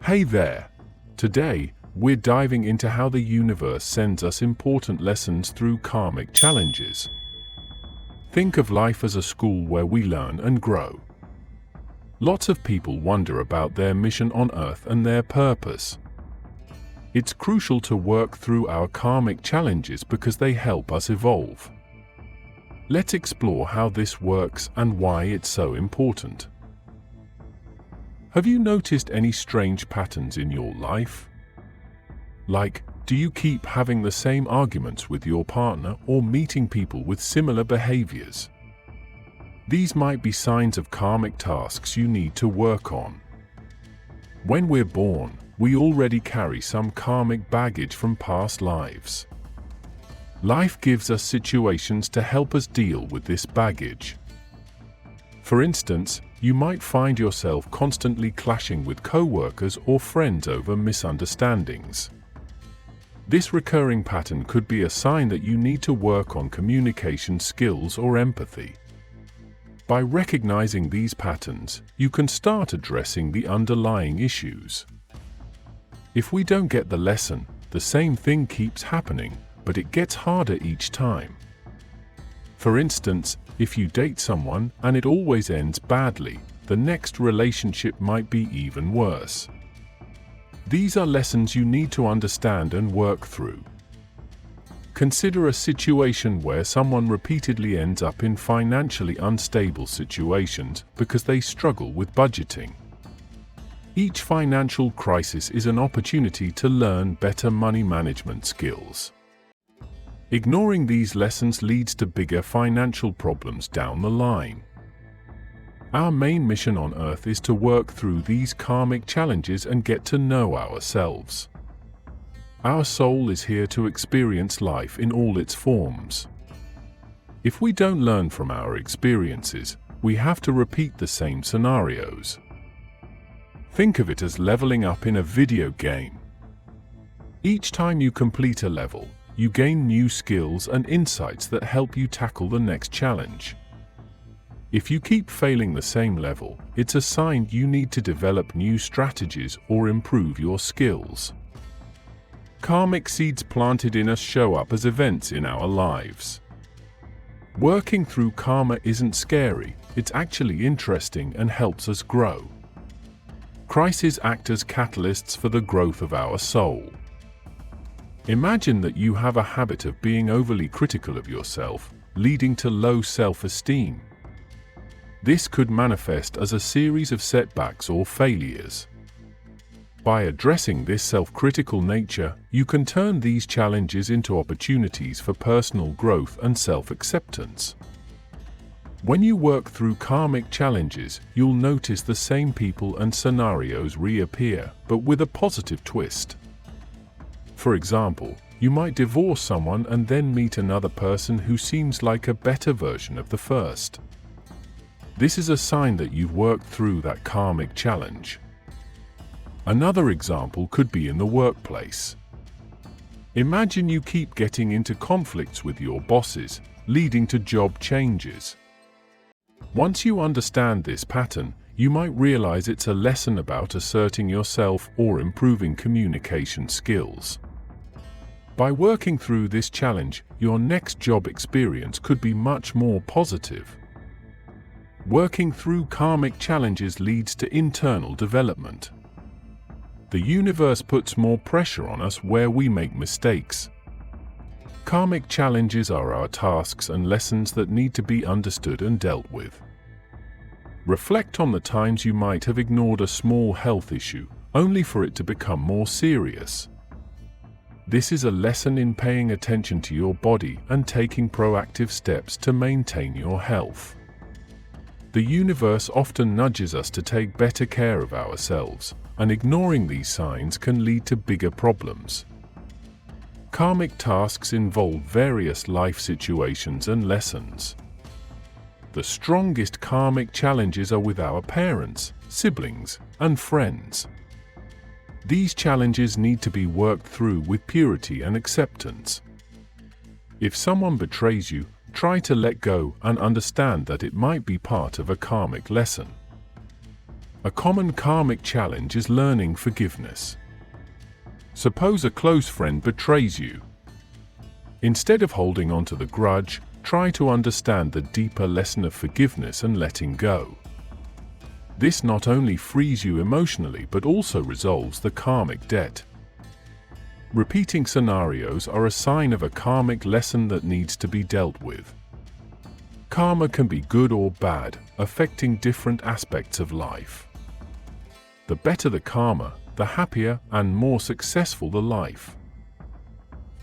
Hey there! Today, we're diving into how the universe sends us important lessons through karmic challenges. Think of life as a school where we learn and grow. Lots of people wonder about their mission on Earth and their purpose. It's crucial to work through our karmic challenges because they help us evolve. Let's explore how this works and why it's so important. Have you noticed any strange patterns in your life? Like, do you keep having the same arguments with your partner or meeting people with similar behaviors? These might be signs of karmic tasks you need to work on. When we're born, we already carry some karmic baggage from past lives. Life gives us situations to help us deal with this baggage. For instance, you might find yourself constantly clashing with co-workers or friends over misunderstandings. This recurring pattern could be a sign that you need to work on communication skills or empathy. By recognizing these patterns, you can start addressing the underlying issues. If we don't get the lesson, the same thing keeps happening, but it gets harder each time. For instance, if you date someone and it always ends badly, the next relationship might be even worse. These are lessons you need to understand and work through. Consider a situation where someone repeatedly ends up in financially unstable situations because they struggle with budgeting. Each financial crisis is an opportunity to learn better money management skills. Ignoring these lessons leads to bigger financial problems down the line. Our main mission on Earth is to work through these karmic challenges and get to know ourselves. Our soul is here to experience life in all its forms. If we don't learn from our experiences, we have to repeat the same scenarios. Think of it as leveling up in a video game. Each time you complete a level, you gain new skills and insights that help you tackle the next challenge. If you keep failing the same level, it's a sign you need to develop new strategies or improve your skills. Karmic seeds planted in us show up as events in our lives. Working through karma isn't scary, it's actually interesting and helps us grow. Crises act as catalysts for the growth of our soul. Imagine that you have a habit of being overly critical of yourself, leading to low self-esteem. This could manifest as a series of setbacks or failures. By addressing this self-critical nature, you can turn these challenges into opportunities for personal growth and self-acceptance. When you work through karmic challenges, you'll notice the same people and scenarios reappear, but with a positive twist. For example, you might divorce someone and then meet another person who seems like a better version of the first. This is a sign that you've worked through that karmic challenge. Another example could be in the workplace. Imagine you keep getting into conflicts with your bosses, leading to job changes. Once you understand this pattern, you might realize it's a lesson about asserting yourself or improving communication skills. By working through this challenge, your next job experience could be much more positive. Working through karmic challenges leads to internal development. The universe puts more pressure on us where we make mistakes. Karmic challenges are our tasks and lessons that need to be understood and dealt with. Reflect on the times you might have ignored a small health issue, only for it to become more serious. This is a lesson in paying attention to your body and taking proactive steps to maintain your health. The universe often nudges us to take better care of ourselves, and ignoring these signs can lead to bigger problems. Karmic tasks involve various life situations and lessons. The strongest karmic challenges are with our parents, siblings, and friends. These challenges need to be worked through with purity and acceptance. If someone betrays you, try to let go and understand that it might be part of a karmic lesson. A common karmic challenge is learning forgiveness. Suppose a close friend betrays you. Instead of holding on to the grudge, try to understand the deeper lesson of forgiveness and letting go. This not only frees you emotionally but also resolves the karmic debt. Repeating scenarios are a sign of a karmic lesson that needs to be dealt with. Karma can be good or bad, affecting different aspects of life. The better the karma, the happier and more successful the life.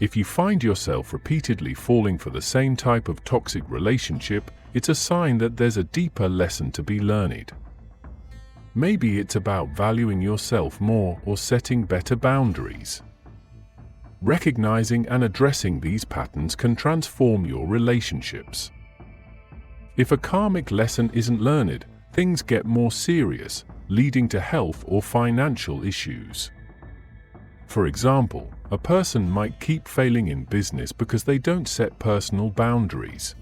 If you find yourself repeatedly falling for the same type of toxic relationship, it's a sign that there's a deeper lesson to be learned. Maybe it's about valuing yourself more or setting better boundaries. Recognizing and addressing these patterns can transform your relationships. If a karmic lesson isn't learned, things get more serious, leading to health or financial issues. For example, a person might keep failing in business because they don't set personal boundaries.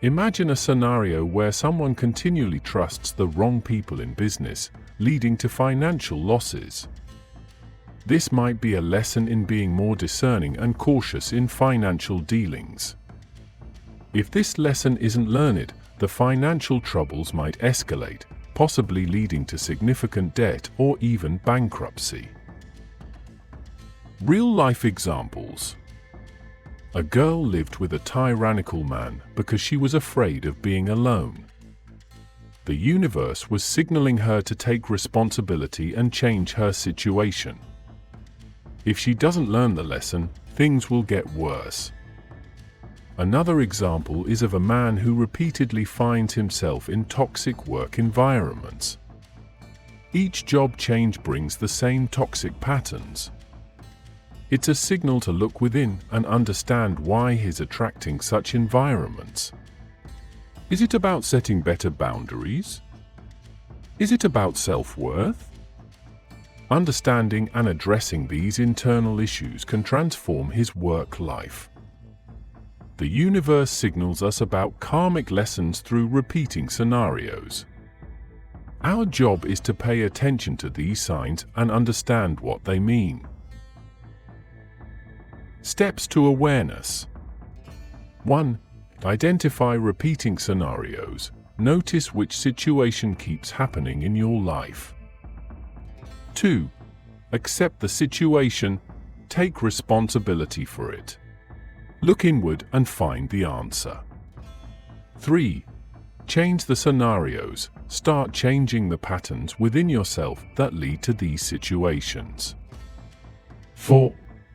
Imagine a scenario where someone continually trusts the wrong people in business, leading to financial losses. This might be a lesson in being more discerning and cautious in financial dealings. If this lesson isn't learned, the financial troubles might escalate, possibly leading to significant debt or even bankruptcy. Real-life examples. A girl lived with a tyrannical man because she was afraid of being alone. The universe was signaling her to take responsibility and change her situation. If she doesn't learn the lesson, things will get worse. Another example is of a man who repeatedly finds himself in toxic work environments. Each job change brings the same toxic patterns. It's a signal to look within and understand why he's attracting such environments. Is it about setting better boundaries? Is it about self-worth? Understanding and addressing these internal issues can transform his work life. The universe signals us about karmic lessons through repeating scenarios. Our job is to pay attention to these signs and understand what they mean. Steps to awareness. 1. Identify repeating scenarios. Notice which situation keeps happening in your life. 2. Accept the situation. Take responsibility for it. Look inward and find the answer. 3. Change the scenarios. Start changing the patterns within yourself that lead to these situations. 4.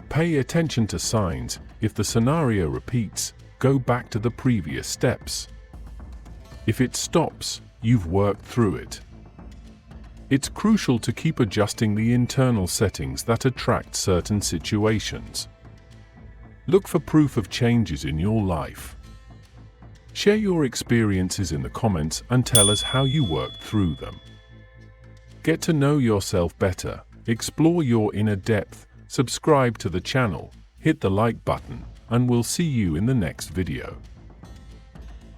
Pay attention to signs. If the scenario repeats, go back to the previous steps. If it stops, you've worked through it. It's crucial to keep adjusting the internal settings that attract certain situations. Look for proof of changes in your life. Share your experiences in the comments and tell us how you worked through them. Get to know yourself better, explore your inner depth, subscribe to the channel, hit the like button, and we'll see you in the next video.